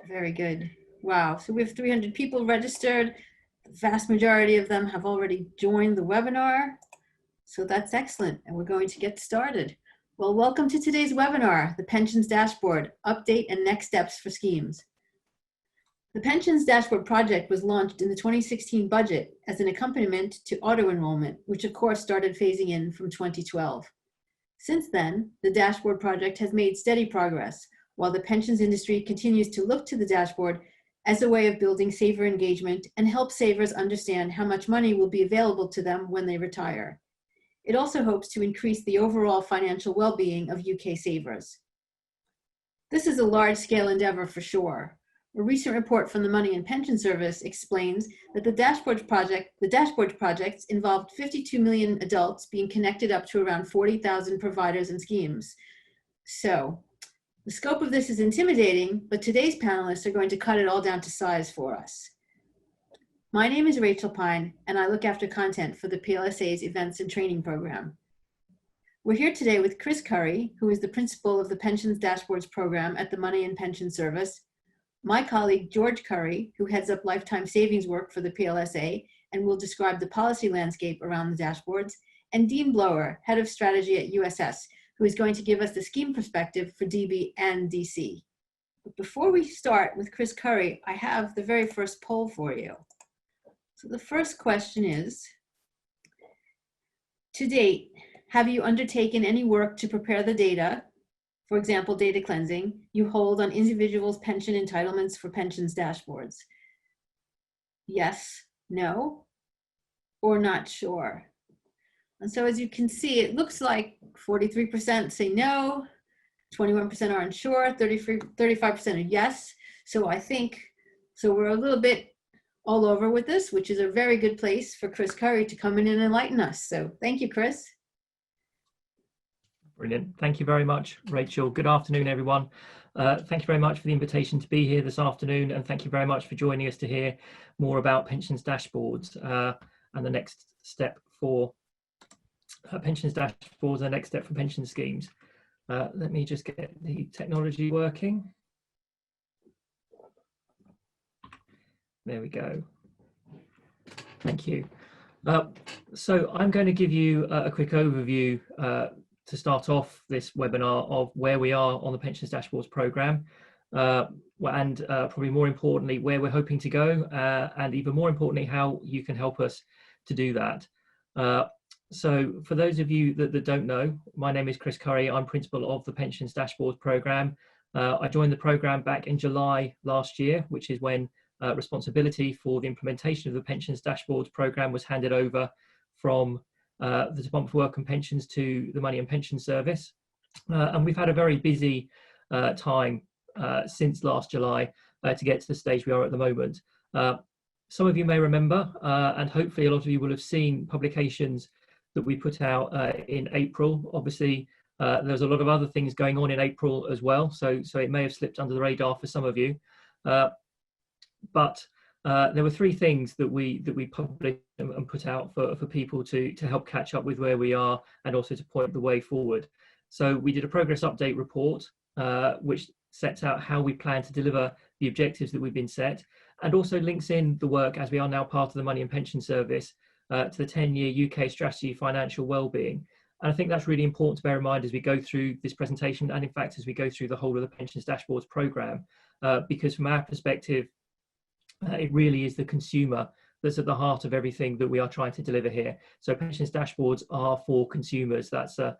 Very good. Wow. So we have 300 people registered. The vast majority of them have already joined the webinar. So that's excellent. And we're going to get started. Well, welcome to today's webinar, the Pensions Dashboard, Update and Next Steps for Schemes. The Pensions Dashboard project was launched in the 2016 budget as an accompaniment to auto-enrollment, which of course started phasing in from 2012. Since then, the Dashboard project has made steady progress, while the pensions industry continues to look to the dashboard as a way of building saver engagement and help savers understand how much money will be available to them when they retire. It also hopes to increase the overall financial well-being of UK savers. This is a large-scale endeavor for sure. A recent report from the Money and Pension Service explains that the Dashboard projects involved 52 million adults being connected up to around 40,000 providers and schemes. So, the scope of this is intimidating, but today's panelists are going to cut it all down to size for us. My name is Rachel Pine, and I look after content for the PLSA's Events and Training Program. We're here today with Chris Currie, who is the principal of the Pensions Dashboards Program at the Money and Pension Service, my colleague George Currie, who heads up lifetime savings work for the PLSA and will describe the policy landscape around the dashboards, and Dean Blower, head of strategy at USS, who is going to give us the scheme perspective for DB and DC. But before we start with Chris Currie, I have the very first poll for you. So the first question is, to date, have you undertaken any work to prepare the data, for example, data cleansing, you hold on individuals' pension entitlements for pensions dashboards? Yes, no, or not sure. And so as you can see, it looks like 43% say no, 21% are unsure, 35% are yes. So I think, so we're a little bit all over with this, which is a very good place for Chris Currie to come in and enlighten us. So thank you, Chris. Brilliant. Thank you very much, Rachel. Good afternoon, everyone. Thank you very much for the invitation to be here this afternoon, and thank you very much for joining us to hear more about pensions dashboards and the next step for pensions dashboards and the next step for pension schemes. Let me just get the technology working. There we go. Thank you. So I'm going to give you a quick overview to start off this webinar of where we are on the Pensions Dashboards programme, and probably more importantly, where we're hoping to go, and even more importantly, how you can help us to do that. So for those of you that don't know, my name is Chris Currie. I'm principal of the Pensions Dashboards programme. I joined the programme back in July last year, which is when responsibility for the implementation of the Pensions Dashboards programme was handed over from the Department for Work and Pensions to the Money and Pension Service. And we've had a very busy time since last July to get to the stage we are at the moment. Some of you may remember, and hopefully a lot of you will have seen publications that we put out in April. Obviously, there's a lot of other things going on in April as well, so it may have slipped under the radar for some of you. But there were three things that we published and put out for people to help catch up with where we are and also to point the way forward. So we did a progress update report, which sets out how we plan to deliver the objectives that we've been set, and also links in the work, as we are now part of the Money and Pension Service, to the 10-year UK strategy financial wellbeing. And I think that's really important to bear in mind as we go through this presentation, and in fact as we go through the whole of the Pensions Dashboards programme, because from our perspective, it really is the consumer that's at the heart of everything that we are trying to deliver here. So pensions dashboards are for consumers. That's the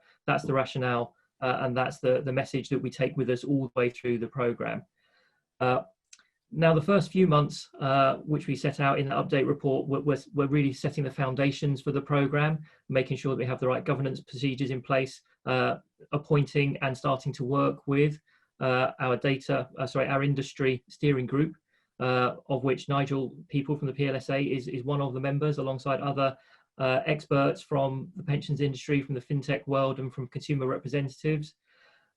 rationale, and that's the message that we take with us all the way through the programme. Now, the first few months, which we set out in the update report, we're really setting the foundations for the programme, making sure that we have the right governance procedures in place, appointing and starting to work with our industry steering group, of which Nigel People from the PLSA is one of the members, alongside other experts from the pensions industry, from the fintech world, and from consumer representatives.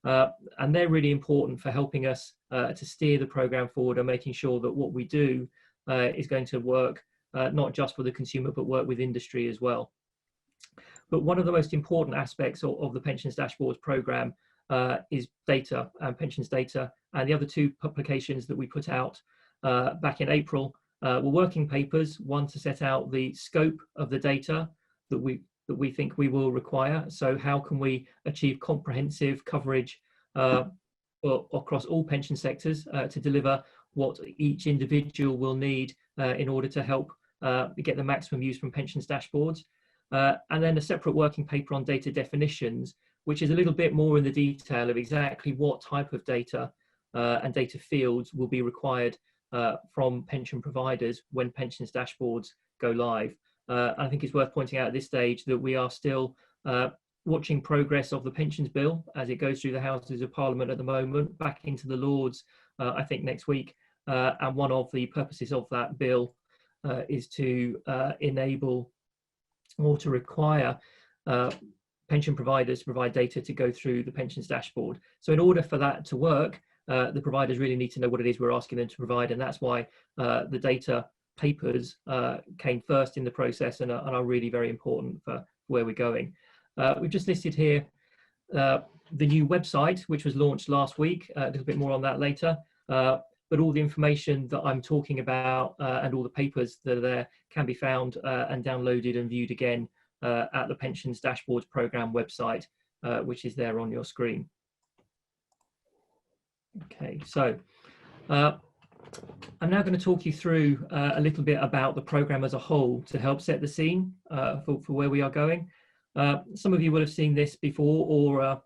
And they're really important for helping us to steer the programme forward and making sure that what we do is going to work not just for the consumer, but work with industry as well. But one of the most important aspects of the Pensions Dashboards programme is data and pensions data, And the other two publications that we put out back in April were working papers, one to set out the scope of the data that we think we will require. So how can we achieve comprehensive coverage across all pension sectors to deliver what each individual will need in order to help get the maximum use from pensions dashboards. And then a separate working paper on data definitions, which is a little bit more in the detail of exactly what type of data and data fields will be required from pension providers when pensions dashboards go live. I think it's worth pointing out at this stage that we are still watching progress of the pensions bill as it goes through the Houses of Parliament at the moment, back into the Lords, I think next week. And one of the purposes of that bill is to enable or to require pension providers to provide data to go through the pensions dashboard. So in order for that to work, the providers really need to know what it is we're asking them to provide, and that's why the data papers came first in the process and are really very important for where we're going. We've just listed here the new website, which was launched last week. A little bit more on that later. But all the information that I'm talking about and all the papers that are there can be found and downloaded and viewed again at the Pensions Dashboards Programme website, which is there on your screen. Okay, so I'm now going to talk you through a little bit about the programme as a whole to help set the scene for where we are going. Some of you will have seen this before, or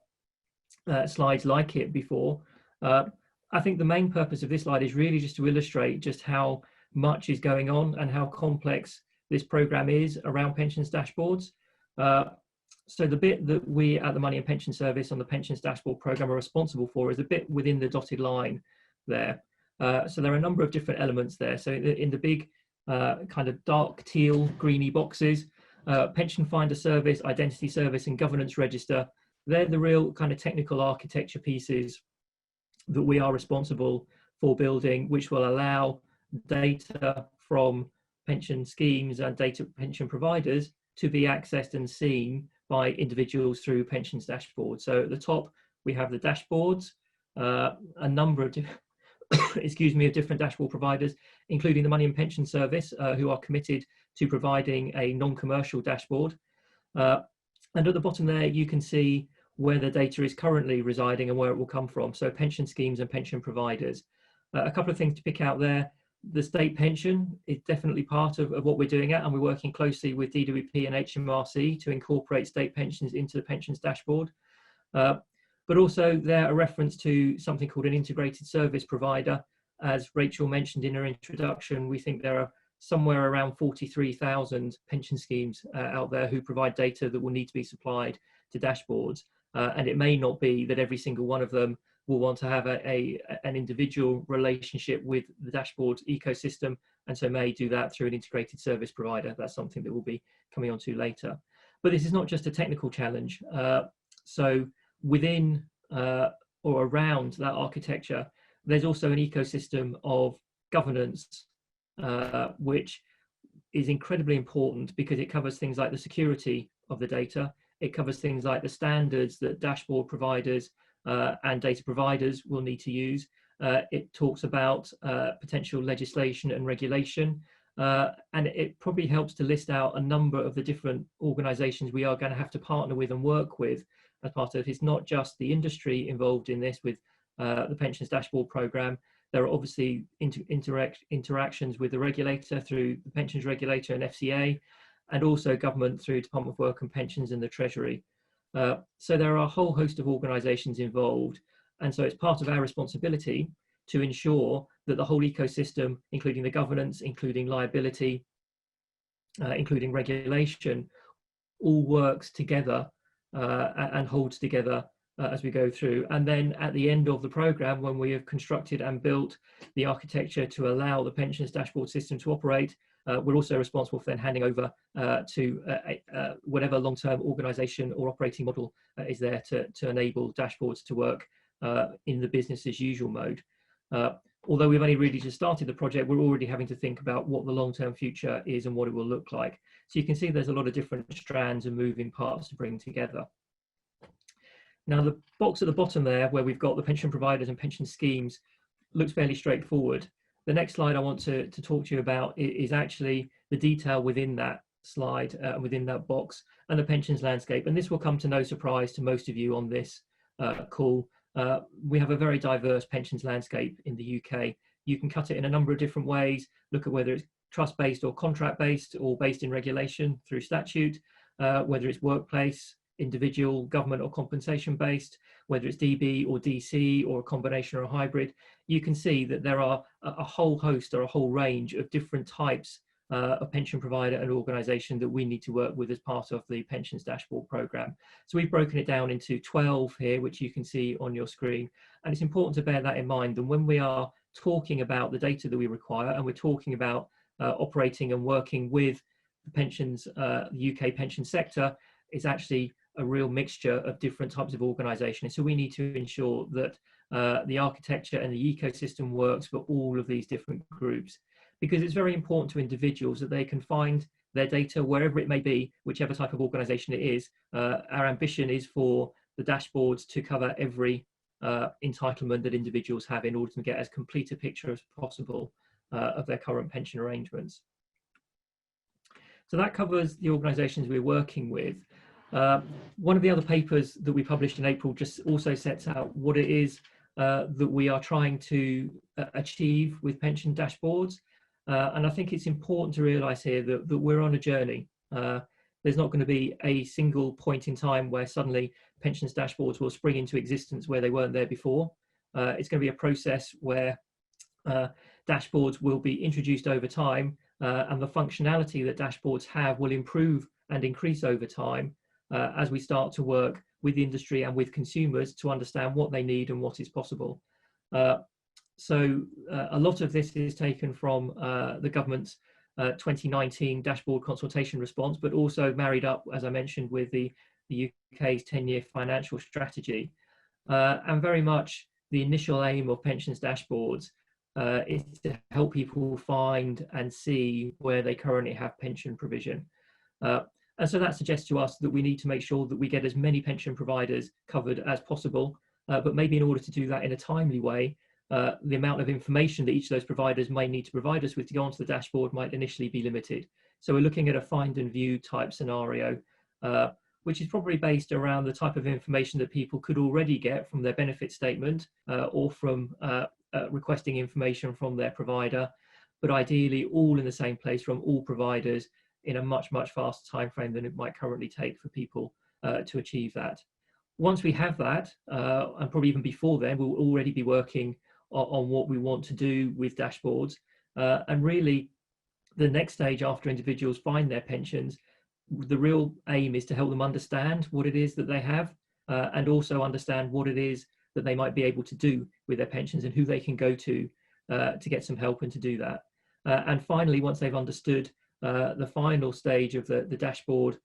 slides like it before. I think the main purpose of this slide is really just to illustrate just how much is going on and how complex this programme is around pensions dashboards. So the bit that we at the Money and Pension Service on the Pensions Dashboard Programme are responsible for is a bit within the dotted line there. So there are a number of different elements there. So in the big kind of dark teal greeny boxes, Pension Finder Service, Identity Service and Governance Register, they're the real kind of technical architecture pieces that we are responsible for building, which will allow data from pension schemes and data pension providers to be accessed and seen by individuals through pensions dashboards. So at the top, we have the dashboards, a number of of different dashboard providers, including the Money and Pension Service, who are committed to providing a non-commercial dashboard. And at the bottom there, you can see where the data is currently residing and where it will come from. So pension schemes and pension providers. A couple of things to pick out there. The state pension is definitely part of what we're doing at, and we're working closely with DWP and HMRC to incorporate state pensions into the pensions dashboard. But also there a reference to something called an integrated service provider. As Rachel mentioned in her introduction, we think there are somewhere around 43,000 pension schemes out there who provide data that will need to be supplied to dashboards. And it may not be that every single one of them will want to have an individual relationship with the dashboard ecosystem, and so may do that through an integrated service provider. That's something that we'll be coming on to later. But this is not just a technical challenge. So within or around that architecture, there's also an ecosystem of governance, which is incredibly important because it covers things like the security of the data. It covers things like the standards that dashboard providers and data providers will need to use. It talks about potential legislation and regulation, and it probably helps to list out a number of the different organisations we are going to have to partner with and work with as part of. It's not just the industry involved in this with the Pensions Dashboard Programme. There are obviously interactions with the regulator through the Pensions Regulator and FCA, and also government through Department of Work and Pensions and the Treasury. So there are a whole host of organisations involved, and so it's part of our responsibility to ensure that the whole ecosystem, including the governance, including liability, including regulation, all works together and holds together as we go through. And then at the end of the programme, when we have constructed and built the architecture to allow the pensions dashboard system to operate, we're also responsible for then handing over to whatever long-term organisation or operating model is there to enable dashboards to work in the business as usual mode. Although we've only really just started the project, we're already having to think about what the long-term future is and what it will look like. So you can see there's a lot of different strands and moving parts to bring together. Now, the box at the bottom there, where we've got the pension providers and pension schemes, looks fairly straightforward. The next slide I want to talk to you about is actually the detail within that slide, within that box, and the pensions landscape. And this will come to no surprise to most of you on this call. We have a very diverse pensions landscape in the UK. You can cut it in a number of different ways, look at whether it's trust-based or contract-based or based in regulation through statute, whether it's workplace, individual, government or compensation-based, whether it's DB or DC or a combination or a hybrid. You can see that there are a whole host or a whole range of different types of pension provider and organisation that we need to work with as part of the pensions dashboard programme. So we've broken it down into 12 here, which you can see on your screen. And it's important to bear that in mind. And when we are talking about the data that we require, and we're talking about operating and working with the pensions, the UK pension sector, it's actually a real mixture of different types of organisation. So we need to ensure that the architecture and the ecosystem works for all of these different groups, because it's very important to individuals that they can find their data wherever it may be, whichever type of organisation it is. Our ambition is for the dashboards to cover every entitlement that individuals have in order to get as complete a picture as possible of their current pension arrangements. So that covers the organisations we're working with. One of the other papers that we published in April just also sets out what it is that we are trying to achieve with pension dashboards. And I think it's important to realise here that we're on a journey. There's not going to be a single point in time where suddenly pensions dashboards will spring into existence where they weren't there before. It's going to be a process where dashboards will be introduced over time, and the functionality that dashboards have will improve and increase over time as we start to work with the industry and with consumers to understand what they need and what is possible. So a lot of this is taken from the government's 2019 dashboard consultation response, but also married up, as I mentioned, with the UK's 10-year financial strategy. And very much the initial aim of pensions dashboards is to help people find and see where they currently have pension provision. And so that suggests to us that we need to make sure that we get as many pension providers covered as possible, but maybe in order to do that in a timely way, the amount of information that each of those providers may need to provide us with to go onto the dashboard might initially be limited. So we're looking at a find and view type scenario, which is probably based around the type of information that people could already get from their benefit statement or from requesting information from their provider, but ideally all in the same place from all providers in a much, much faster time frame than it might currently take for people to achieve that. Once we have that, and probably even before then, we'll already be working on what we want to do with dashboards. And really, the next stage after individuals find their pensions, the real aim is to help them understand what it is that they have, and also understand what it is that they might be able to do with their pensions and who they can go to get some help and to do that. And finally, once they've understood the final stage of the dashboard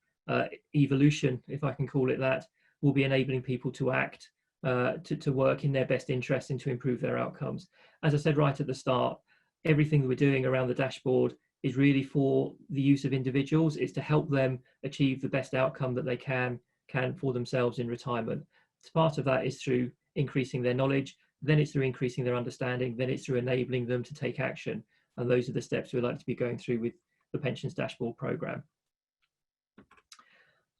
evolution, if I can call it that, will be enabling people to act, to work in their best interest and to improve their outcomes. As I said right at the start, everything that we're doing around the dashboard is really for the use of individuals. It's to help them achieve the best outcome that they can for themselves in retirement. Part of that is through increasing their knowledge, then it's through increasing their understanding, then it's through enabling them to take action. And those are the steps we'd like to be going through with the pensions dashboard programme.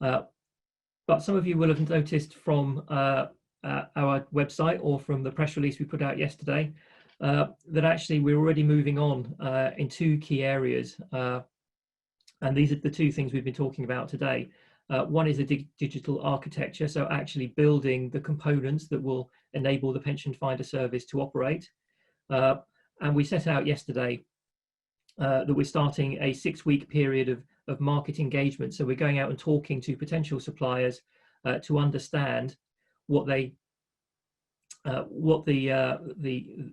But some of you will have noticed from our website or from the press release we put out yesterday that actually we're already moving on in two key areas. And these are the two things we've been talking about today. One is a digital architecture, so actually building the components that will enable the pension finder service to operate. And we set out yesterday that we're starting a 6-week period of market engagement. So we're going out and talking to potential suppliers to understand what the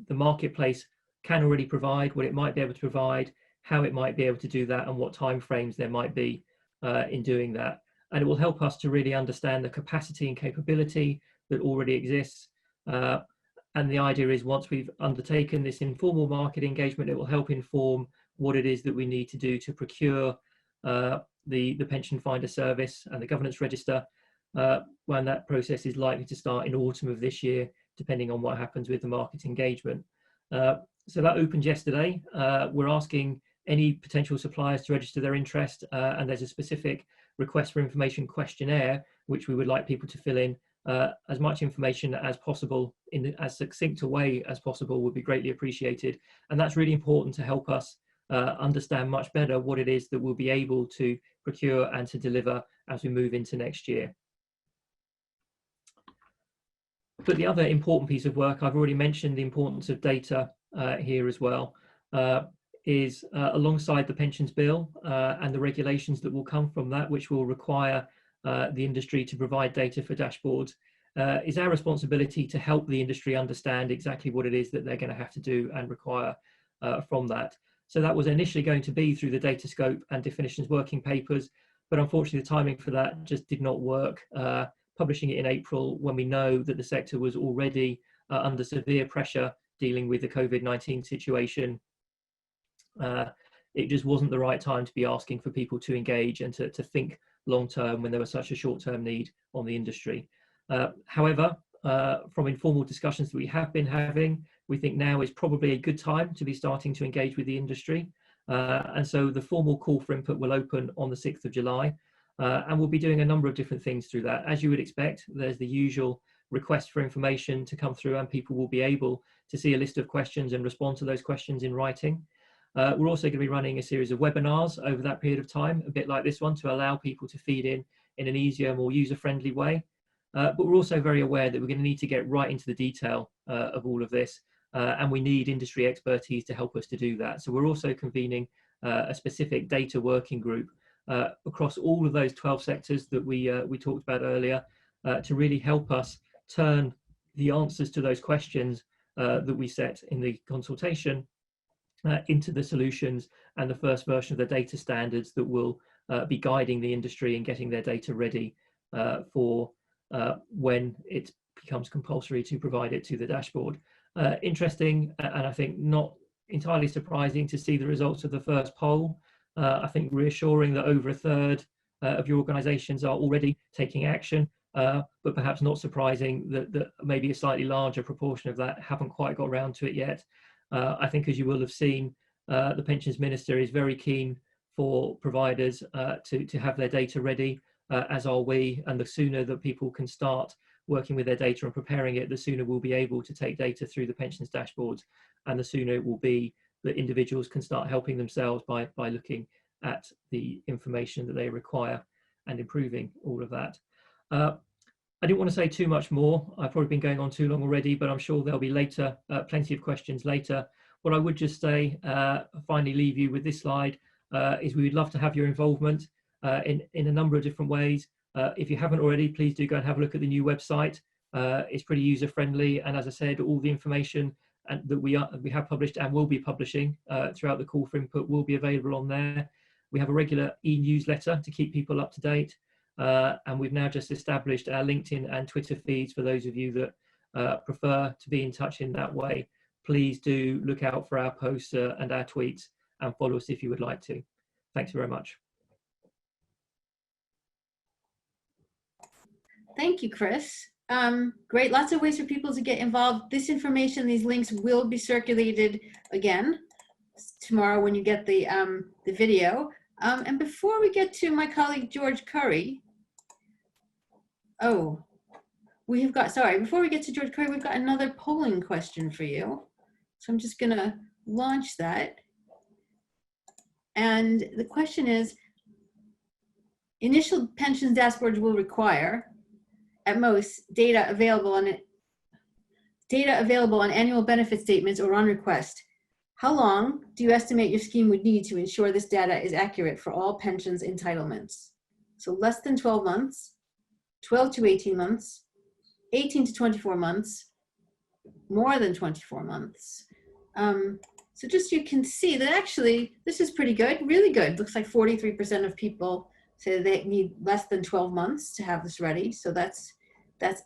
marketplace can already provide, what it might be able to provide, how it might be able to do that, and what timeframes there might be in doing that. And it will help us to really understand the capacity and capability that already exists. And the idea is once we've undertaken this informal market engagement, it will help inform what it is that we need to do to procure the pension finder service and the governance register, when that process is likely to start in autumn of this year, depending on what happens with the market engagement. So that opened yesterday. We're asking any potential suppliers to register their interest, and there's a specific request for information questionnaire, which we would like people to fill in. As much information as possible in as succinct a way as possible would be greatly appreciated. And that's really important to help us understand much better what it is that we'll be able to procure and to deliver as we move into next year. But the other important piece of work, I've already mentioned the importance of data here as well, is alongside the pensions bill and the regulations that will come from that, which will require the industry to provide data for dashboards, is our responsibility to help the industry understand exactly what it is that they're going to have to do and require from that. So that was initially going to be through the data scope and definitions working papers, but unfortunately the timing for that just did not work. Publishing it in April when we know that the sector was already under severe pressure dealing with the COVID-19 situation, it just wasn't the right time to be asking for people to engage and to think long-term when there was such a short-term need on the industry. However, from informal discussions that we have been having, we think now is probably a good time to be starting to engage with the industry. And so the formal call for input will open on the 6th of July. And we'll be doing a number of different things through that. As you would expect, there's the usual request for information to come through, and people will be able to see a list of questions and respond to those questions in writing. We're also going to be running a series of webinars over that period of time, a bit like this one, to allow people to feed in an easier, more user-friendly way. But we're also very aware that we're going to need to get right into the detail of all of this, and we need industry expertise to help us to do that. So we're also convening a specific data working group across all of those 12 sectors that we talked about earlier, to really help us turn the answers to those questions that we set in the consultation into the solutions and the first version of the data standards that will be guiding the industry and getting their data ready for when it becomes compulsory to provide it to the dashboard. Interesting, and I think not entirely surprising to see the results of the first poll. I think reassuring that over a third of your organisations are already taking action, but perhaps not surprising that maybe a slightly larger proportion of that haven't quite got around to it yet. I think, as you will have seen, the Pensions Minister is very keen for providers to have their data ready, as are we, and the sooner that people can start working with their data and preparing it, the sooner we'll be able to take data through the pensions dashboards, and the sooner it will be that individuals can start helping themselves by looking at the information that they require and improving all of that. I didn't want to say too much more. I've probably been going on too long already, but I'm sure there'll be later, plenty of questions later. What I would just say, finally leave you with this slide, is we would love to have your involvement in a number of different ways. If you haven't already, please do go and have a look at the new website. It's pretty user-friendly, and as I said, all the information that we have published and will be publishing throughout the call for input will be available on there. We have a regular e-newsletter to keep people up to date, and we've now just established our LinkedIn and Twitter feeds for those of you that prefer to be in touch in that way. Please do look out for our posts and our tweets, and follow us if you would like to. Thanks very much. Thank you, Chris. Great, lots of ways for people to get involved. This information, these links will be circulated again tomorrow when you get the video. And before we get to my colleague George Currie, before we get to George Currie, we've got another polling question for you. So I'm just gonna launch that. And the question is, initial pensions dashboards will require, at most, data available on annual benefit statements or on request. How long do you estimate your scheme would need to ensure this data is accurate for all pensions entitlements? So less than 12 months, 12 to 18 months, 18 to 24 months, more than 24 months. So just you can see that actually this is pretty good, really good. Looks like 43% of people say they need less than 12 months to have this ready. So that's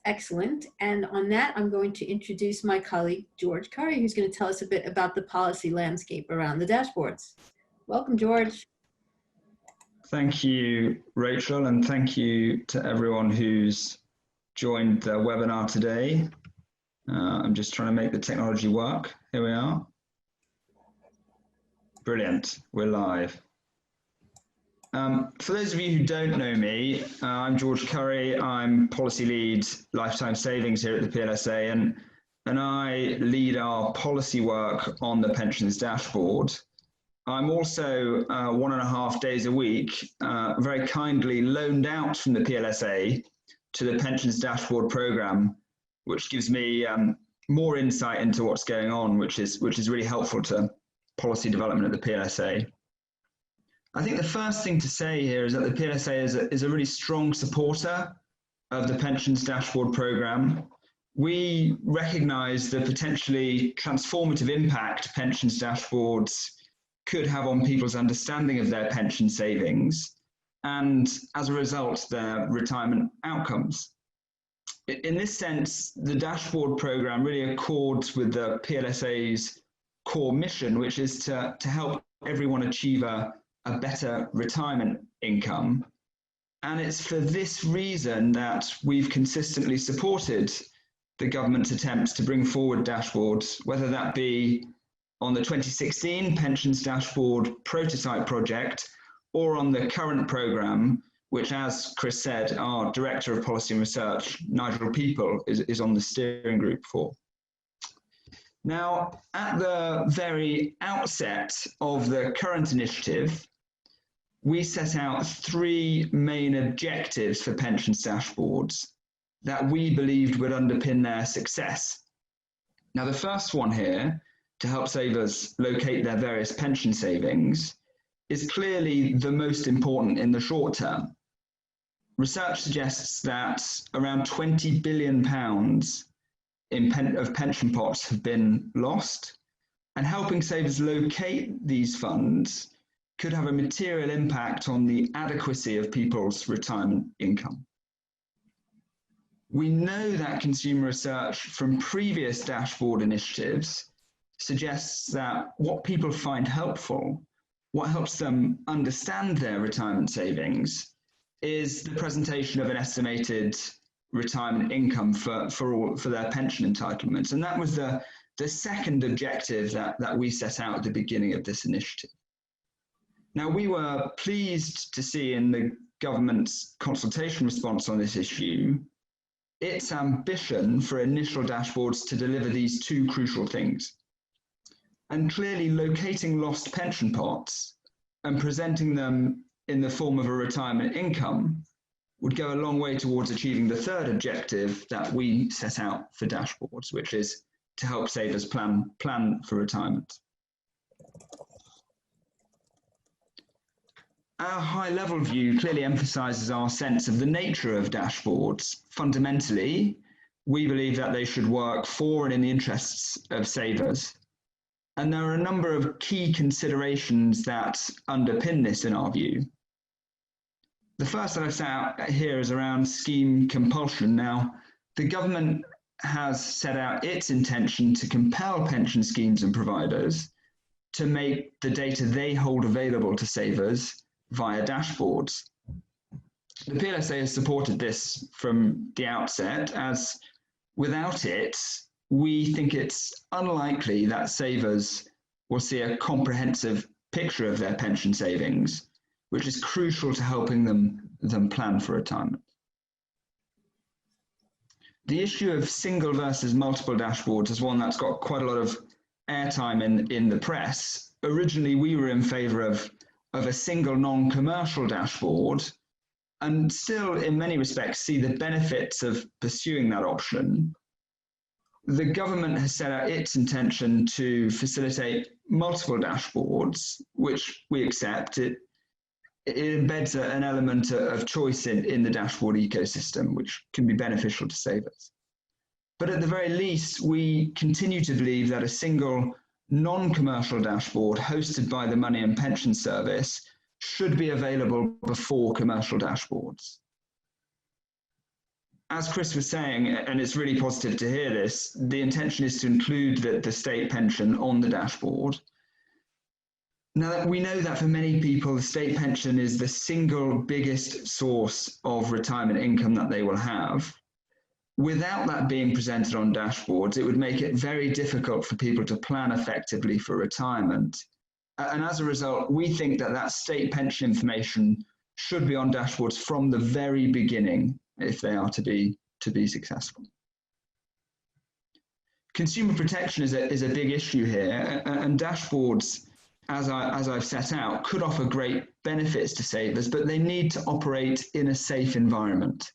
excellent. And on that, I'm going to introduce my colleague, George Currie, who's going to tell us a bit about the policy landscape around the dashboards. Welcome, George. Thank you, Rachel, and thank you to everyone who's joined the webinar today. I'm just trying to make the technology work. Here we are. Brilliant, we're live. For those of you who don't know me, I'm George Currie. I'm Policy Lead Lifetime Savings here at the PLSA, and I lead our policy work on the pensions dashboard. I'm also 1.5 days a week very kindly loaned out from the PLSA to the pensions dashboard program, which gives me more insight into what's going on, which is really helpful to policy development at the PLSA. I think the first thing to say here is that the PLSA is a really strong supporter of the pensions dashboard program. We recognise the potentially transformative impact pensions dashboards could have on people's understanding of their pension savings and, as a result, their retirement outcomes. In this sense, the dashboard program really accords with the PLSA's core mission, which is to help everyone achieve a better retirement income. And it's for this reason that we've consistently supported the government's attempts to bring forward dashboards, whether that be on the 2016 Pensions Dashboard Prototype Project or on the current programme, which, as Chris said, our Director of Policy and Research, Nigel People, is on the steering group for. Now, at the very outset of the current initiative, we set out 3 main objectives for pensions dashboards that we believed would underpin their success. Now, the first one here, to help savers locate their various pension savings, is clearly the most important in the short term. Research suggests that around £20 billion of pension pots have been lost, and helping savers locate these funds could have a material impact on the adequacy of people's retirement income. We know that consumer research from previous dashboard initiatives suggests that what people find helpful, what helps them understand their retirement savings, is the presentation of an estimated retirement income for their pension entitlements. And that was the second objective that we set out at the beginning of this initiative. Now, we were pleased to see in the government's consultation response on this issue its ambition for initial dashboards to deliver these 2 crucial things. And clearly, locating lost pension pots and presenting them in the form of a retirement income would go a long way towards achieving the third objective that we set out for dashboards, which is to help savers plan for retirement. Our high-level view clearly emphasises our sense of the nature of dashboards. Fundamentally, we believe that they should work for and in the interests of savers. And there are a number of key considerations that underpin this in our view. The first that I've set out here is around scheme compulsion. Now, the government has set out its intention to compel pension schemes and providers to make the data they hold available to savers via dashboards. The PLSA has supported this from the outset, as without it, we think it's unlikely that savers will see a comprehensive picture of their pension savings, which is crucial to helping them plan for retirement. The issue of single versus multiple dashboards is one that's got quite a lot of airtime in the press. Originally, we were in favour of a single non-commercial dashboard, and still in many respects see the benefits of pursuing that option. The government has set out its intention to facilitate multiple dashboards, which we accept. It embeds an element of choice in the dashboard ecosystem, which can be beneficial to savers. But at the very least, we continue to believe that a single non-commercial dashboard hosted by the Money and Pension Service should be available before commercial dashboards. As Chris was saying, and it's really positive to hear this, the intention is to include the state pension on the dashboard. Now, we know that for many people, the state pension is the single biggest source of retirement income that they will have. Without that being presented on dashboards, it would make it very difficult for people to plan effectively for retirement. And as a result, we think that that state pension information should be on dashboards from the very beginning if they are to be successful. Consumer protection is a big issue here, and dashboards, as I've set out, could offer great benefits to savers, but they need to operate in a safe environment.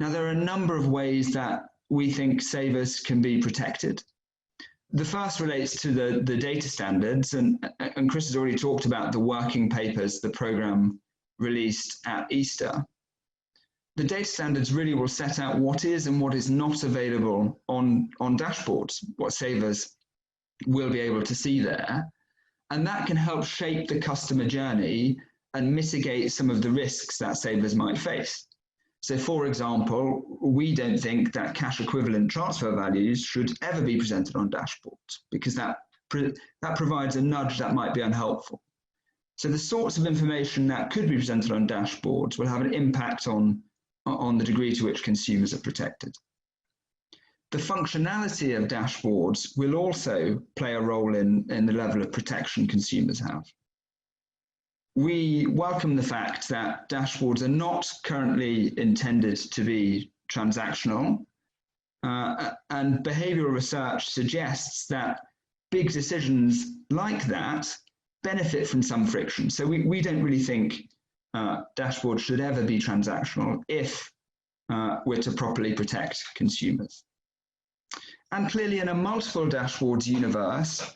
Now, there are a number of ways that we think savers can be protected. The first relates to the data standards, and Chris has already talked about the working papers the programme released at Easter. The data standards really will set out what is and what is not available on dashboards, what savers will be able to see there. And that can help shape the customer journey and mitigate some of the risks that savers might face. So, for example, we don't think that cash equivalent transfer values should ever be presented on dashboards, because that provides a nudge that might be unhelpful. So the sorts of information that could be presented on dashboards will have an impact on the degree to which consumers are protected. The functionality of dashboards will also play a role in the level of protection consumers have. We welcome the fact that dashboards are not currently intended to be transactional, and behavioural research suggests that big decisions like that benefit from some friction. So we don't really think dashboards should ever be transactional if we're to properly protect consumers. And clearly, in a multiple dashboards universe,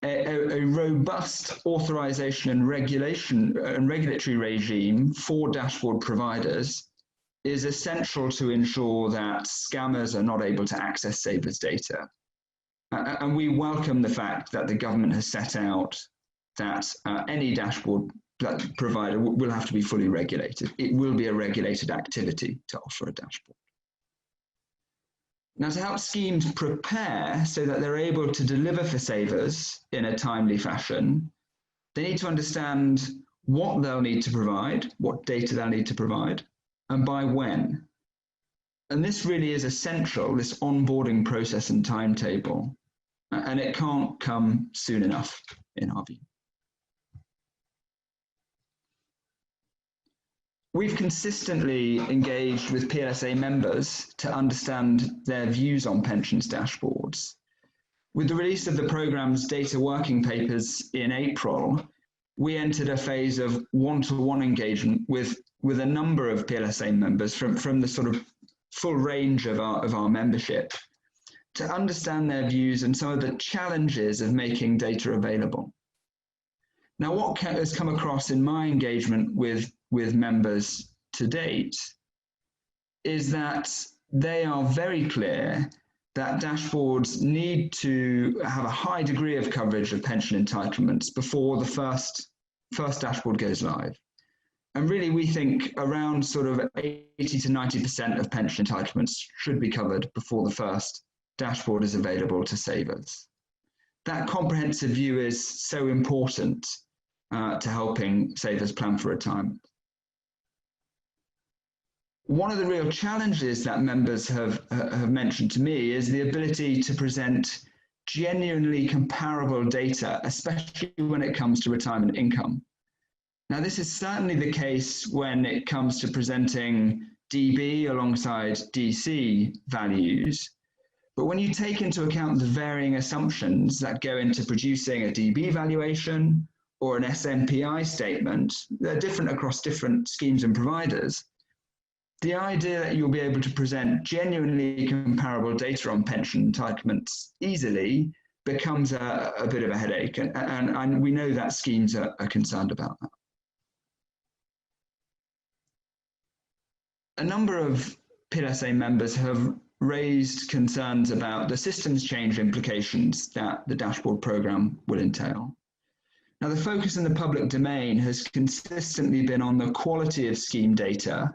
a robust authorization and regulatory regime for dashboard providers is essential to ensure that scammers are not able to access savers' data. And we welcome the fact that the government has set out that any dashboard provider will have to be fully regulated. It will be a regulated activity to offer a dashboard. Now, to help schemes prepare so that they're able to deliver for savers in a timely fashion, they need to understand what they'll need to provide, what data they'll need to provide, and by when. And this really is essential, this onboarding process and timetable, and it can't come soon enough, in our view. We've consistently engaged with PLSA members to understand their views on pensions dashboards. With the release of the programme's data working papers in April, we entered a phase of one-to-one engagement with a number of PLSA members from the sort of full range of our membership to understand their views and some of the challenges of making data available. Now, what has come across in my engagement with members to date is that they are very clear that dashboards need to have a high degree of coverage of pension entitlements before the first dashboard goes live. And really, we think around sort of 80 to 90% of pension entitlements should be covered before the first dashboard is available to savers. That comprehensive view is so important to helping savers plan for retirement. One of the real challenges that members have mentioned to me is the ability to present genuinely comparable data, especially when it comes to retirement income. Now, this is certainly the case when it comes to presenting DB alongside DC values. But when you take into account the varying assumptions that go into producing a DB valuation or an SMPI statement, they're different across different schemes and providers. The idea that you'll be able to present genuinely comparable data on pension entitlements easily becomes a bit of a headache, and we know that schemes are concerned about that. A number of PLSA members have raised concerns about the systems change implications that the dashboard programme will entail. Now, the focus in the public domain has consistently been on the quality of scheme data,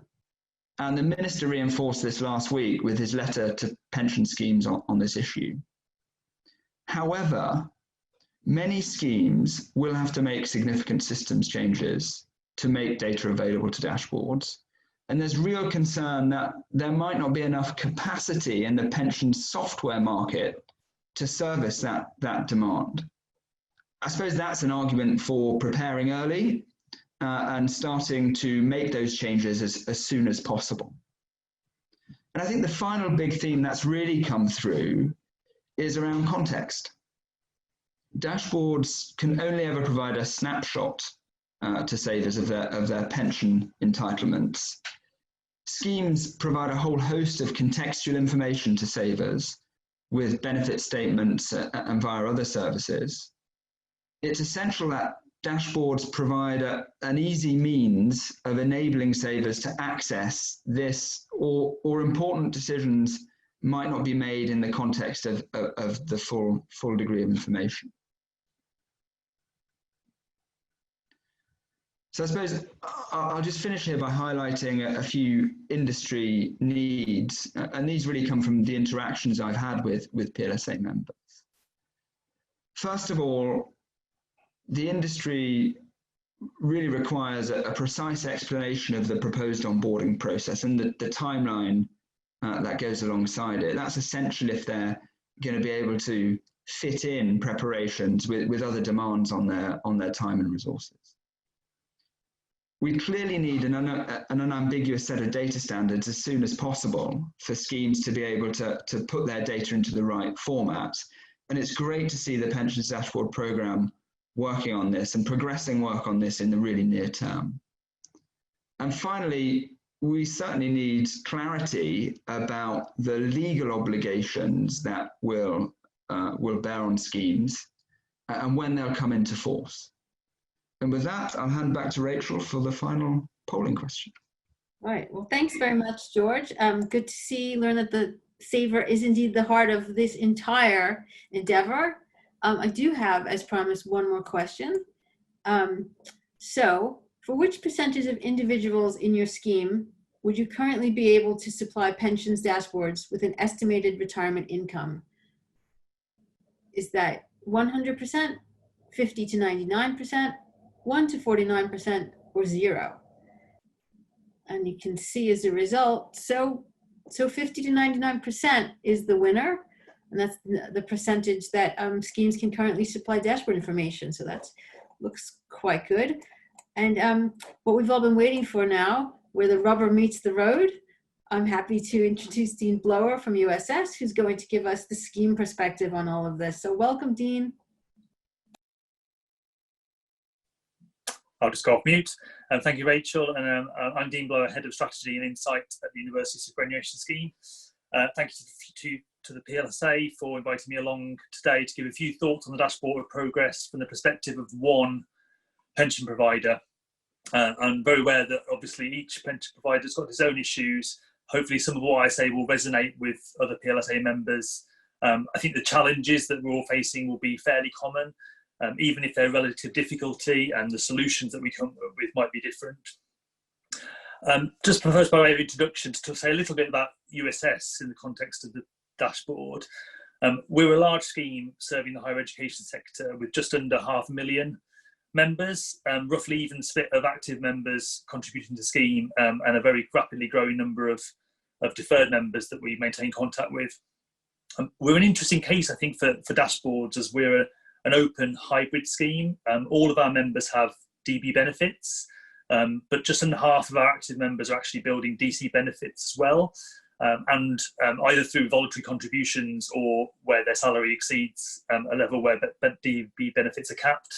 and the Minister reinforced this last week with his letter to pension schemes on this issue. However, many schemes will have to make significant systems changes to make data available to dashboards. And there's real concern that there might not be enough capacity in the pension software market to service that demand. I suppose that's an argument for preparing early and starting to make those changes as soon as possible. And I think the final big theme that's really come through is around context. Dashboards can only ever provide a snapshot to savers of their pension entitlements. Schemes provide a whole host of contextual information to savers with benefit statements and via other services. It's essential that dashboards provide an easy means of enabling savers to access this, or important decisions might not be made in the context of the full degree of information. So I suppose I'll just finish here by highlighting a few industry needs, and these really come from the interactions I've had with PLSA members. First of all, the industry really requires a precise explanation of the proposed onboarding process and the timeline that goes alongside it. That's essential if they're going to be able to fit in preparations with other demands on their time and resources. We clearly need an unambiguous set of data standards as soon as possible for schemes to be able to put their data into the right format. And it's great to see the Pensions Dashboard Programme working on this and progressing work on this in the really near term. And finally, we certainly need clarity about the legal obligations that will bear on schemes and when they'll come into force. And with that, I'll hand back to Rachel for the final polling question. All right, well, thanks very much, George. Good to learn that the saver is indeed the heart of this entire endeavor. I do have, as promised, one more question. So, for which percentage of individuals in your scheme would you currently be able to supply pensions dashboards with an estimated retirement income? Is that 100%, 50 to 99%, 1 to 49%, or 0? And you can see as a result, so 50 to 99% is the winner, and that's the percentage that schemes can currently supply dashboard information. So that looks quite good. And what we've all been waiting for now, where the rubber meets the road, I'm happy to introduce Dean Blower from USS, who's going to give us the scheme perspective on all of this. So welcome, Dean. I'll just go off mute. Thank you, Rachel. And I'm Dean Blower, Head of Strategy and Insight at the University Superannuation Scheme. Thank you to the PLSA for inviting me along today to give a few thoughts on the dashboard progress from the perspective of one pension provider. I'm very aware that obviously each pension provider's got its own issues. Hopefully some of what I say will resonate with other PLSA members. I think the challenges that we're all facing will be fairly common, even if they're relative difficulty, and the solutions that we come up with might be different. Just proposed by way of introduction to say a little bit about USS in the context of the dashboard. We're a large scheme serving the higher education sector with just under 500,000 members, roughly even split of active members contributing to the scheme, and a very rapidly growing number of deferred members that we maintain contact with. We're an interesting case, I think, for dashboards, as we're an open hybrid scheme. All of our members have DB benefits, but just under half of our active members are actually building DC benefits as well, and either through voluntary contributions or where their salary exceeds a level where DB benefits are capped.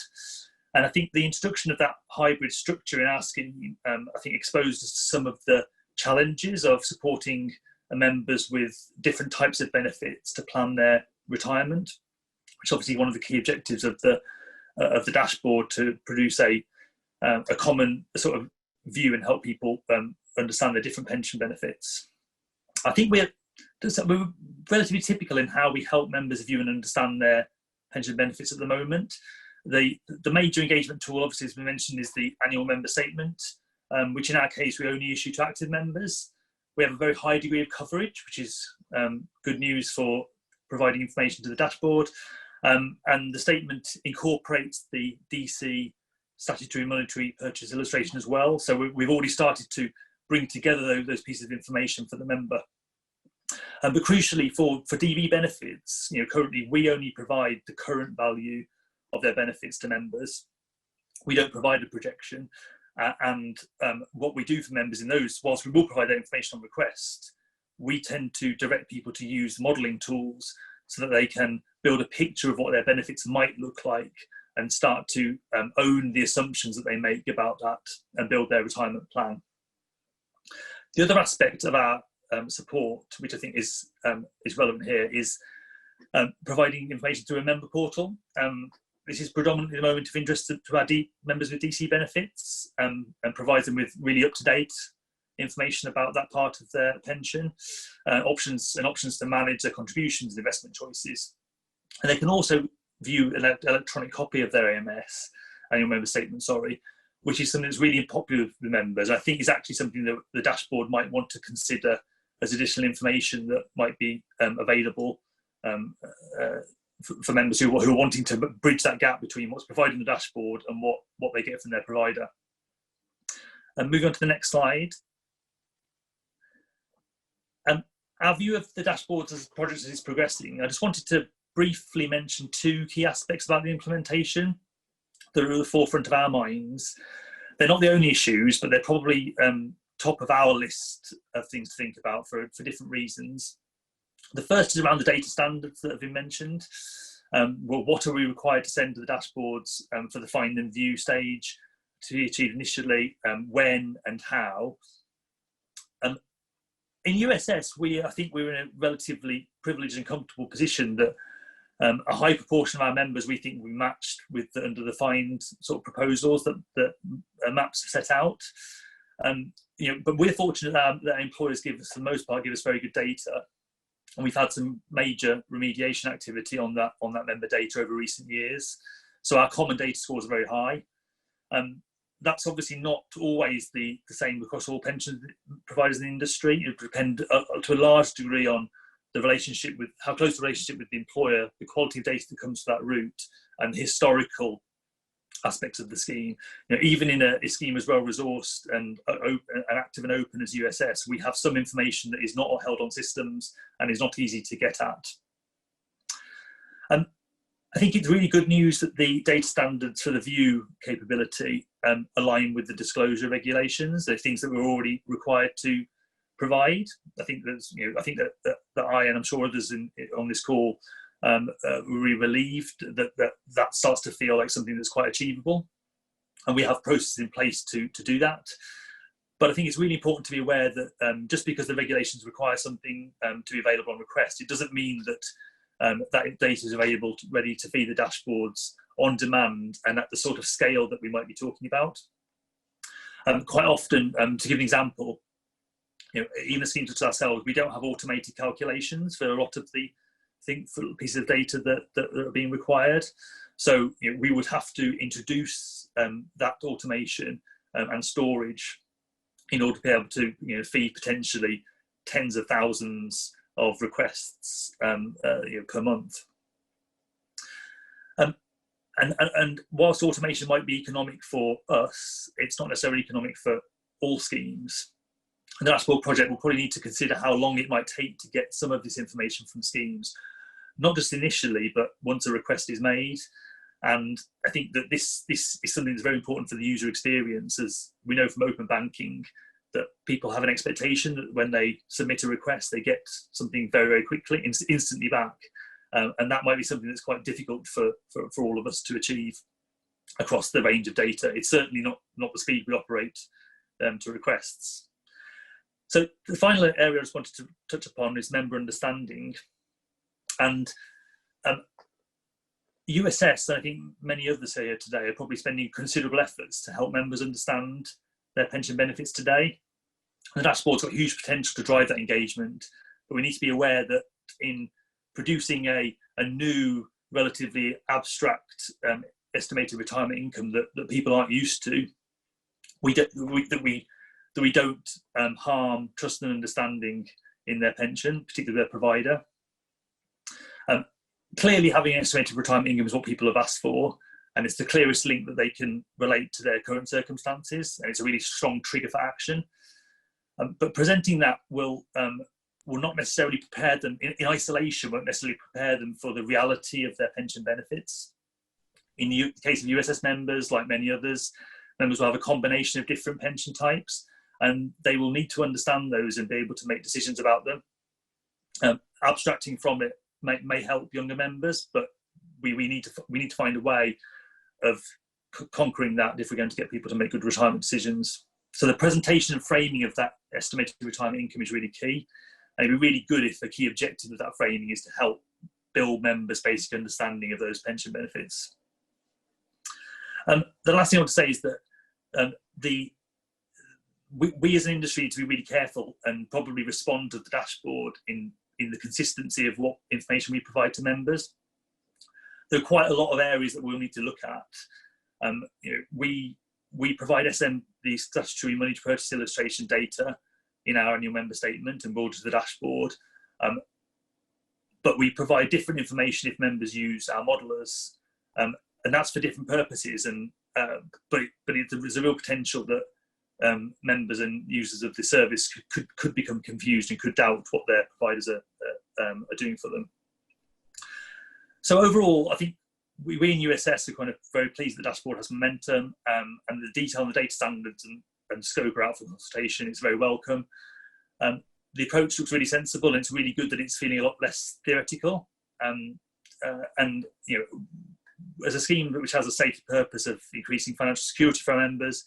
And I think the introduction of that hybrid structure in our scheme, I think, exposed us to some of the challenges of supporting members with different types of benefits to plan their retirement, which is obviously one of the key objectives of the dashboard, to produce a common sort of view and help people understand the different pension benefits. I think we're relatively typical in how we help members view and understand their pension benefits at the moment. The major engagement tool, obviously, as we mentioned, is the annual member statement, which in our case we only issue to active members. We have a very high degree of coverage, which is good news for providing information to the dashboard. And the statement incorporates the DC statutory monetary purchase illustration as well. So we've already started to bring together those pieces of information for the member. But crucially for DB benefits, currently we only provide the current value of their benefits to members. We don't provide a projection. And what we do for members in those, whilst we will provide that information on request, we tend to direct people to use modelling tools so that they can build a picture of what their benefits might look like and start to own the assumptions that they make about that and build their retirement plan. The other aspect of our support, which I think is relevant here, is providing information through a member portal. This is predominantly the moment of interest to our members with DC benefits, and provides them with really up-to-date information about that part of their pension, options to manage their contributions and investment choices. And they can also view an electronic copy of their AMS, annual member statement, which is something that's really popular with the members. I think is actually something that the dashboard might want to consider as additional information that might be available for members who are wanting to bridge that gap between what's provided in the dashboard and what they get from their provider. And moving on to the next slide. Our view of the dashboard as the project is progressing, I just wanted to briefly mention two key aspects about the implementation that are at the forefront of our minds. They're not the only issues, but they're probably top of our list of things to think about for different reasons. The first is around the data standards that have been mentioned. Well, what are we required to send to the dashboards for the find and view stage to be achieved initially, when and how? In USS, I think we're in a relatively privileged and comfortable position that a high proportion of our members we think will be matched with under the find sort of proposals that MAPs have set out. But we're fortunate that employers give us, for the most part, very good data, and we've had some major remediation activity on that member data over recent years. So our common data scores are very high. That's obviously not always the same across all pension providers in the industry. It depends to a large degree on the relationship with how close the relationship with the employer, the quality of data that comes to that route, and the historical aspects of the scheme. Even in a scheme as well resourced and active and open as USS, we have some information that is not held on systems and is not easy to get at. I think it's really good news that the data standards for the view capability align with the disclosure regulations. They're things that we're already required to provide. I think that I, and I'm sure others on this call, we're really relieved that starts to feel like something that's quite achievable, and we have processes in place to do that. But I think it's really important to be aware that just because the regulations require something to be available on request, it doesn't mean that that data is available, ready to feed the dashboards on demand and at the sort of scale that we might be talking about. Quite often, to give an example, even a scheme such as ourselves, we don't have automated calculations for a lot of the pieces of data that are being required. So we would have to introduce that automation and storage in order to be able to feed potentially tens of thousands of requests per month. And whilst automation might be economic for us, it's not necessarily economic for all schemes. And the dashboard project will probably need to consider how long it might take to get some of this information from schemes, not just initially, but once a request is made. And I think that this is something that's very important for the user experience, as we know from open banking that people have an expectation that when they submit a request, they get something very, very quickly, instantly back. And that might be something that's quite difficult for all of us to achieve across the range of data. It's certainly not the speed we operate to requests. So the final area I just wanted to touch upon is member understanding. And USS, and I think many others here today, are probably spending considerable efforts to help members understand their pension benefits today. The dashboard's got huge potential to drive that engagement, but we need to be aware that in producing a new, relatively abstract estimated retirement income that people aren't used to, we don't harm trust and understanding in their pension, particularly their provider. clearly having estimated retirement income is what people have asked for, and it's the clearest link that they can relate to their current circumstances, and it's a really strong trigger for action. But presenting that will not necessarily prepare them, in isolation, won't necessarily prepare them for the reality of their pension benefits. In the case of USS members, like many others, members will have a combination of different pension types, and they will need to understand those and be able to make decisions about them. Abstracting from it may help younger members, but we need to find a way of conquering that if we're going to get people to make good retirement decisions. So the presentation and framing of that estimated retirement income is really key. And it'd be really good if the key objective of that framing is to help build members' basic understanding of those pension benefits. The last thing I want to say is that we as an industry need to be really careful and probably respond to the dashboard in the consistency of what information we provide to members. There are quite a lot of areas that we'll need to look at. We provide SM the statutory money to purchase illustration data in our annual member statement and roll to the dashboard. But we provide different information if members use our modelers, and that's for different purposes. But there's a real potential that members and users of the service could become confused and could doubt what their providers are doing for them. So overall, I think we in USS are kind of very pleased the dashboard has momentum, and the detail on the data standards and scope are out for consultation. It's very welcome. The approach looks really sensible, and it's really good that it's feeling a lot less theoretical. And as a scheme which has a stated purpose of increasing financial security for our members,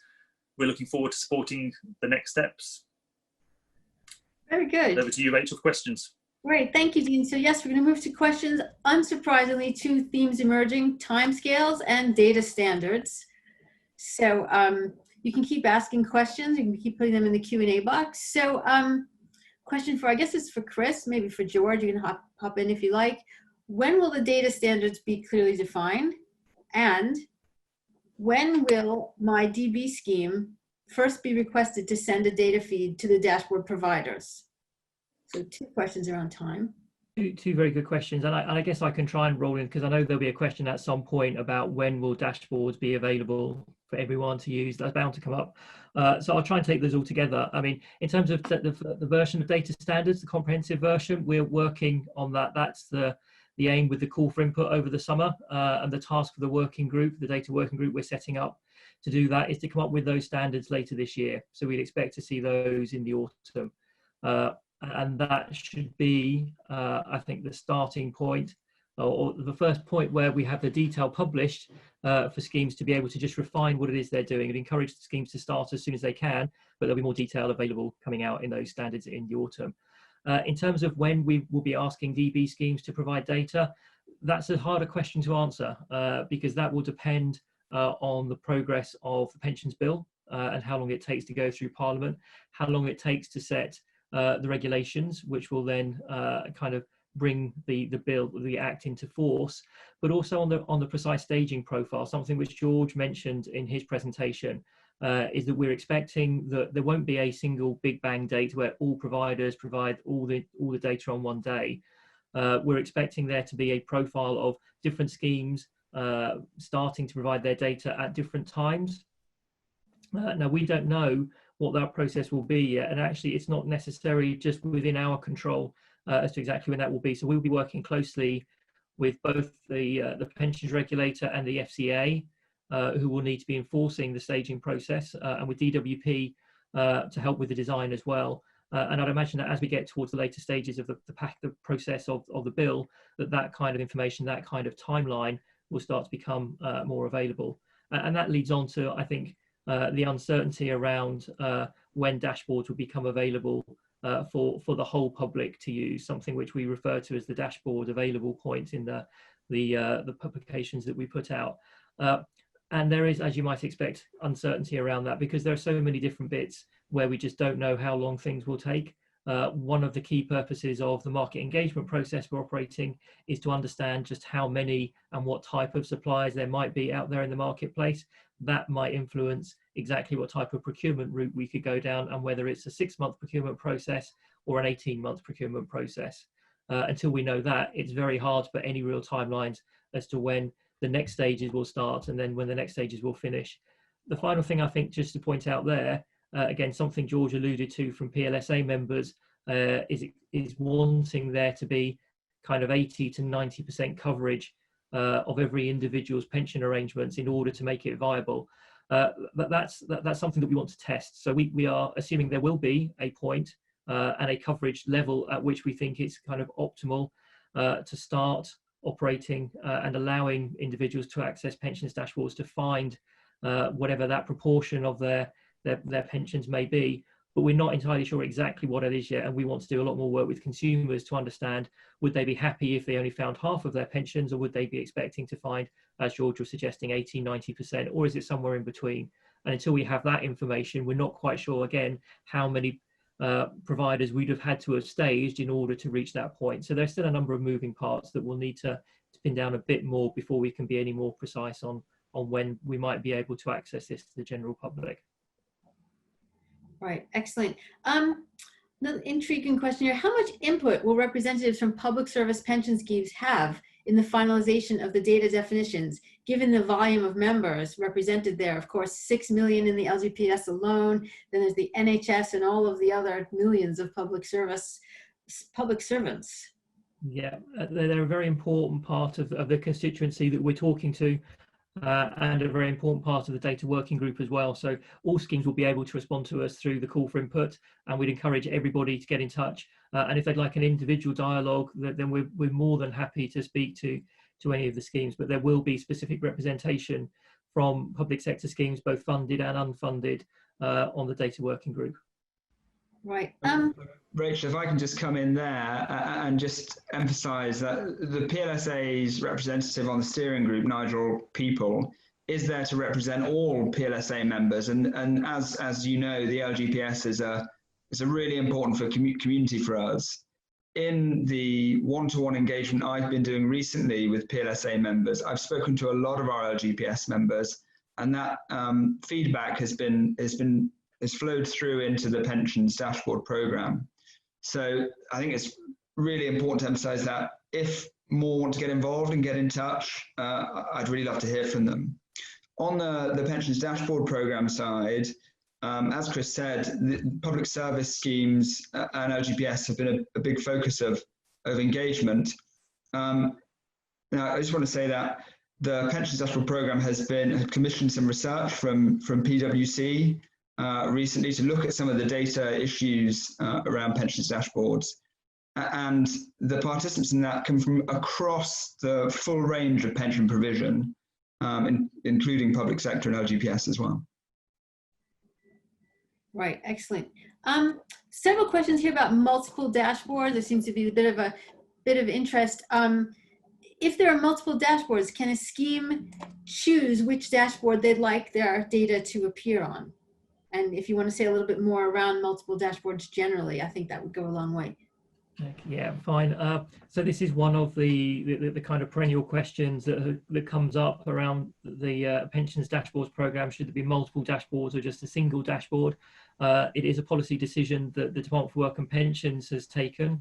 we're looking forward to supporting the next steps. Very good. Over to you, Rachel, for questions. Great, thank you, Dean. So yes, we're going to move to questions. Unsurprisingly, two themes emerging: timescales and data standards. So you can keep asking questions. You can keep putting them in the Q&A box. So question for, I guess it's for Chris, maybe for George. You can hop in if you like. When will the data standards be clearly defined? And when will my DB scheme first be requested to send a data feed to the dashboard providers? So two questions around time. Two very good questions, and I guess I can try and roll in, because I know there'll be a question at some point about when will dashboards be available for everyone to use. That's bound to come up. So I'll try and take those all together. I mean, in terms of the version of data standards, the comprehensive version, we're working on that. That's the aim with the call for input over the summer, and the task for the working group, the data working group we're setting up to do that, is to come up with those standards later this year. So we'd expect to see those in the autumn. And that should be, I think, the starting point, or the first point where we have the detail published for schemes to be able to just refine what it is they're doing, and encourage the schemes to start as soon as they can, but there'll be more detail available coming out in those standards in the autumn. In terms of when we will be asking DB schemes to provide data, that's a harder question to answer, because that will depend on the progress of the pensions bill and how long it takes to go through Parliament, how long it takes to set the regulations, which will then kind of bring the bill, the act into force, but also on the precise staging profile. Something which George mentioned in his presentation is that we're expecting that there won't be a single big bang date where all providers provide all the data on one day. We're expecting there to be a profile of different schemes starting to provide their data at different times. Now, we don't know what that process will be yet, and actually it's not necessarily just within our control as to exactly when that will be. So we'll be working closely with both the pensions regulator and the FCA, who will need to be enforcing the staging process, and with DWP to help with the design as well. And I'd imagine that as we get towards the later stages of the process of the bill, that kind of information, that kind of timeline will start to become more available. And that leads on to, I think, the uncertainty around when dashboards will become available for the whole public to use, something which we refer to as the dashboard available point in the publications that we put out. And there is, as you might expect, uncertainty around that, because there are so many different bits where we just don't know how long things will take. One of the key purposes of the market engagement process we're operating is to understand just how many and what type of suppliers there might be out there in the marketplace. That might influence exactly what type of procurement route we could go down, and whether it's a 6-month procurement process or an 18-month procurement process. until we know that, it's very hard to put any real timelines as to when the next stages will start and then when the next stages will finish. The final thing I think just to point out there, again, something George alluded to from PLSA members, is wanting there to be kind of 80 to 90% coverage of every individual's pension arrangements in order to make it viable. That's something that we want to test. So we are assuming there will be a point and a coverage level at which we think it's kind of optimal to start operating and allowing individuals to access pensions dashboards to find whatever that proportion of their pensions may be. But we're not entirely sure exactly what it is yet, and we want to do a lot more work with consumers to understand, would they be happy if they only found half of their pensions, or would they be expecting to find, as George was suggesting, 80, 90%, or is it somewhere in between? And until we have that information, we're not quite sure, again, how many providers we'd have had to have staged in order to reach that point. So there's still a number of moving parts that we'll need to pin down a bit more before we can be any more precise on when we might be able to access this to the general public. Right, excellent. Another intriguing question here. How much input will representatives from public service pension schemes have in the finalization of the data definitions, given the volume of members represented there? Of course, 6 million in the LGPS alone, then there's the NHS and all of the other millions of public servants. Yeah, they're a very important part of the constituency that we're talking to. And a very important part of the data working group as well. So all schemes will be able to respond to us through the call for input, and we'd encourage everybody to get in touch. And if they'd like an individual dialogue, then we're more than happy to speak to any of the schemes. But there will be specific representation from public sector schemes, both funded and unfunded, on the data working group. Right. Rachel, if I can just come in there and just emphasise that the PLSA's representative on the steering group, Nigel People, is there to represent all PLSA members. And as you know, the LGPS is a really important community for us. In the one-to-one engagement I've been doing recently with PLSA members, I've spoken to a lot of our LGPS members, and that feedback has flowed through into the pensions dashboard program. So I think it's really important to emphasize that if more want to get involved and get in touch, I'd really love to hear from them. On the pensions dashboard program side, as Chris said, the public service schemes and LGPS have been a big focus of engagement. Now, I just want to say that the pensions dashboard program has commissioned some research from PwC recently to look at some of the data issues around pensions dashboards. And the participants in that come from across the full range of pension provision, including public sector and LGPS as well. Right, excellent. Several questions here about multiple dashboards. There seems to be a bit of interest. If there are multiple dashboards, can a scheme choose which dashboard they'd like their data to appear on? And if you want to say a little bit more around multiple dashboards generally, I think that would go a long way. Yeah, fine. So this is one of the kind of perennial questions that comes up around the pensions dashboards program. Should there be multiple dashboards or just a single dashboard? It is a policy decision that the Department for Work and Pensions has taken.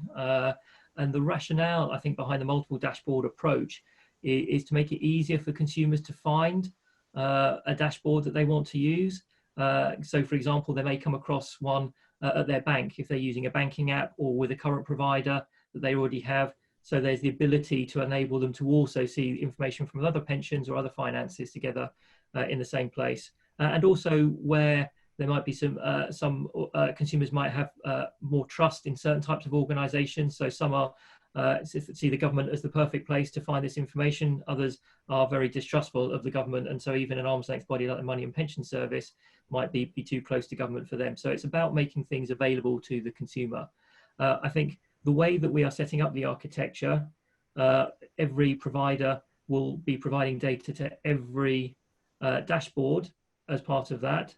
And the rationale, I think, behind the multiple dashboard approach is to make it easier for consumers to find a dashboard that they want to use. So, for example, they may come across one at their bank if they're using a banking app or with a current provider that they already have. So there's the ability to enable them to also see information from other pensions or other finances together in the same place. And also where there might be some consumers might have more trust in certain types of organisations. So some are see the government as the perfect place to find this information. Others are very distrustful of the government, and so even an arm's length body like the Money and Pension Service might be too close to government for them. So it's about making things available to the consumer. I think the way that we are setting up the architecture, every provider will be providing data to every dashboard as part of that.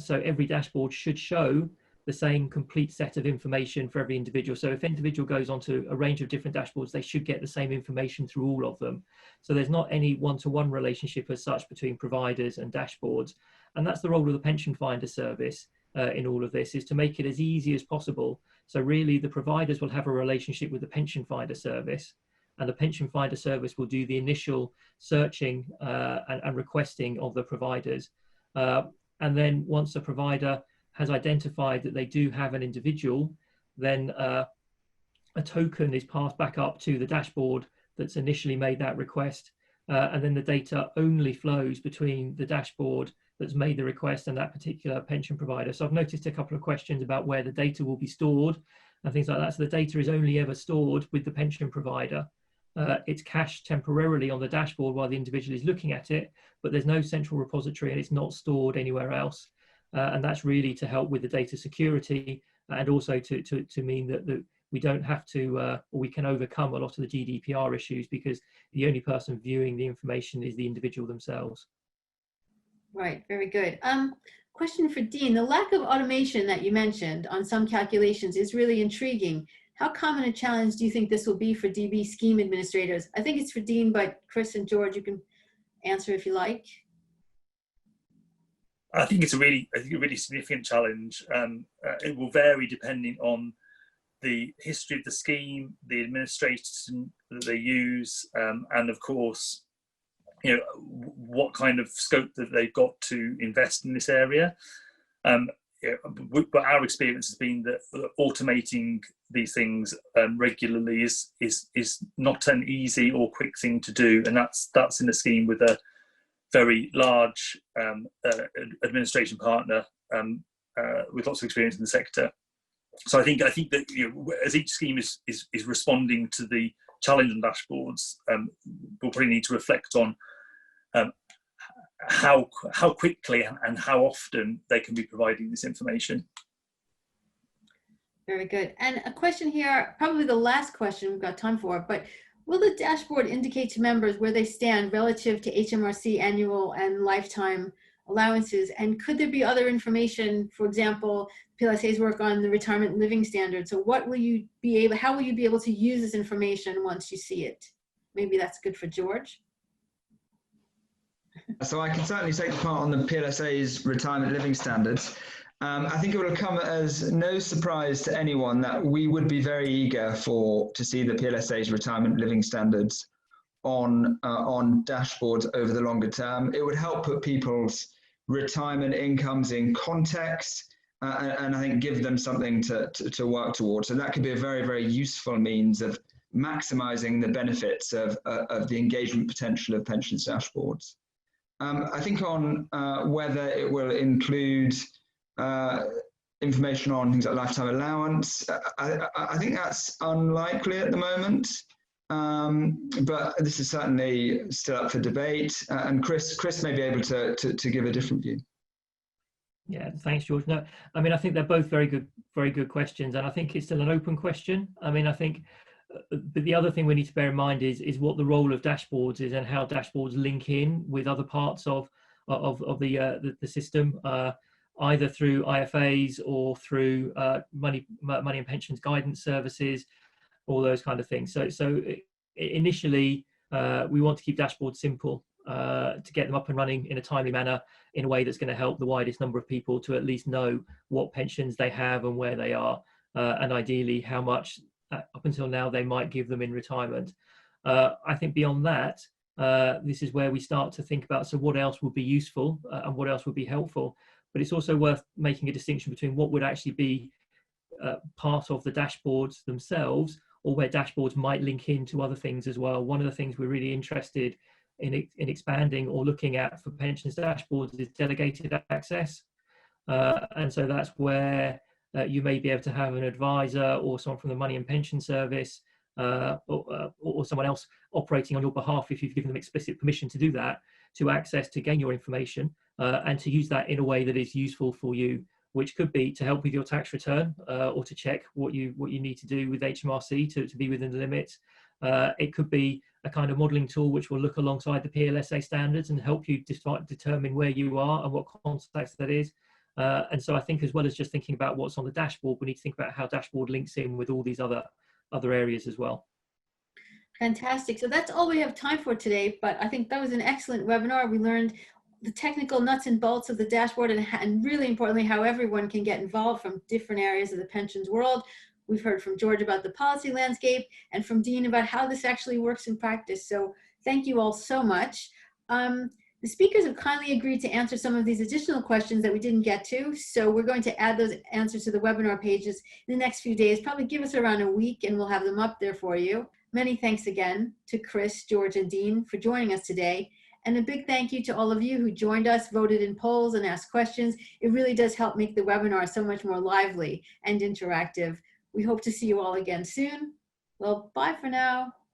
So every dashboard should show the same complete set of information for every individual. So if an individual goes onto a range of different dashboards, they should get the same information through all of them. So there's not any one-to-one relationship as such between providers and dashboards. And that's the role of the Pension Finder service, in all of this is to make it as easy as possible. So really the providers will have a relationship with the pension finder service, and the pension finder service will do the initial searching and requesting of the providers. And then once the provider has identified that they do have an individual, then a token is passed back up to the dashboard that's initially made that request. And then the data only flows between the dashboard that's made the request and that particular pension provider. So I've noticed a couple of questions about where the data will be stored and things like that. So the data is only ever stored with the pension provider. It's cached temporarily on the dashboard while the individual is looking at it, but there's no central repository and it's not stored anywhere else. And that's really to help with the data security and also to mean that we don't have to, or we can overcome a lot of the GDPR issues because the only person viewing the information is the individual themselves. Right, very good. Question for Dean. The lack of automation that you mentioned on some calculations is really intriguing. How common a challenge do you think this will be for DB scheme administrators? I think it's for Dean, but Chris and George, you can answer if you like. I think it's a really significant challenge. It will vary depending on the history of the scheme, the administration that they use, and of course, you know, what kind of scope that they've got to invest in this area. But our experience has been that automating these things regularly is not an easy or quick thing to do, and that's in a scheme with a very large administration partner with lots of experience in the sector. So I think that, you know, as each scheme is responding to the challenge on dashboards, we'll probably need to reflect on how quickly and how often they can be providing this information. Very good. And a question here, probably the last question we've got time for, but will the dashboard indicate to members where they stand relative to HMRC annual and lifetime allowances? And could there be other information, for example, PLSA's work on the retirement living standard? So what will you be able, how will you be able to use this information once you see it? Maybe that's good for George. So I can certainly take part on the PLSA's retirement living standards. I think it will come as no surprise to anyone that we would be very eager to see the PLSA's retirement living standards on dashboards over the longer term. It would help put people's retirement incomes in context and I think give them something to work towards. So that could be a very, very useful means of maximising the benefits of the engagement potential of pensions dashboards. I think on whether it will include information on things like lifetime allowance, I think that's unlikely at the moment, but this is certainly still up for debate. And Chris may be able to give a different view. Yeah, thanks, George. No, I mean, I think they're both very good questions, and I think it's still an open question. I mean, I think. But the other thing we need to bear in mind is what the role of dashboards is and how dashboards link in with other parts of the system, either through IFAs or through money and pensions guidance services, all those kind of things. So initially, we want to keep dashboards simple to get them up and running in a timely manner in a way that's going to help the widest number of people to at least know what pensions they have and where they are, and ideally how much up until now they might give them in retirement. I think beyond that, this is where we start to think about, so what else would be useful and what else would be helpful. But it's also worth making a distinction between what would actually be part of the dashboards themselves, or where dashboards might link into other things as well. One of the things we're really interested in expanding or looking at for pensions dashboards is delegated access. And so that's where you may be able to have an advisor or someone from the Money and Pension Service or someone else operating on your behalf, if you've given them explicit permission to do that, to access, to gain your information and to use that in a way that is useful for you, which could be to help with your tax return or to check what you need to do with HMRC to be within the limits. It could be a kind of modelling tool which will look alongside the PLSA standards and help you determine where you are and what context that is. And so I think, as well as just thinking about what's on the dashboard, we need to think about how dashboard links in with all these other areas as well. Fantastic. So that's all we have time for today, but I think that was an excellent webinar. We learned the technical nuts and bolts of the dashboard, and really importantly, how everyone can get involved from different areas of the pensions world. We've heard from George about the policy landscape and from Dean about how this actually works in practice. So thank you all so much. The speakers have kindly agreed to answer some of these additional questions that we didn't get to. So we're going to add those answers to the webinar pages in the next few days. Probably give us around a week and we'll have them up there for you. Many thanks again to Chris, George, and Dean for joining us today. And a big thank you to all of you who joined us, voted in polls, and asked questions. It really does help make the webinar so much more lively and interactive. We hope to see you all again soon. Well, bye for now.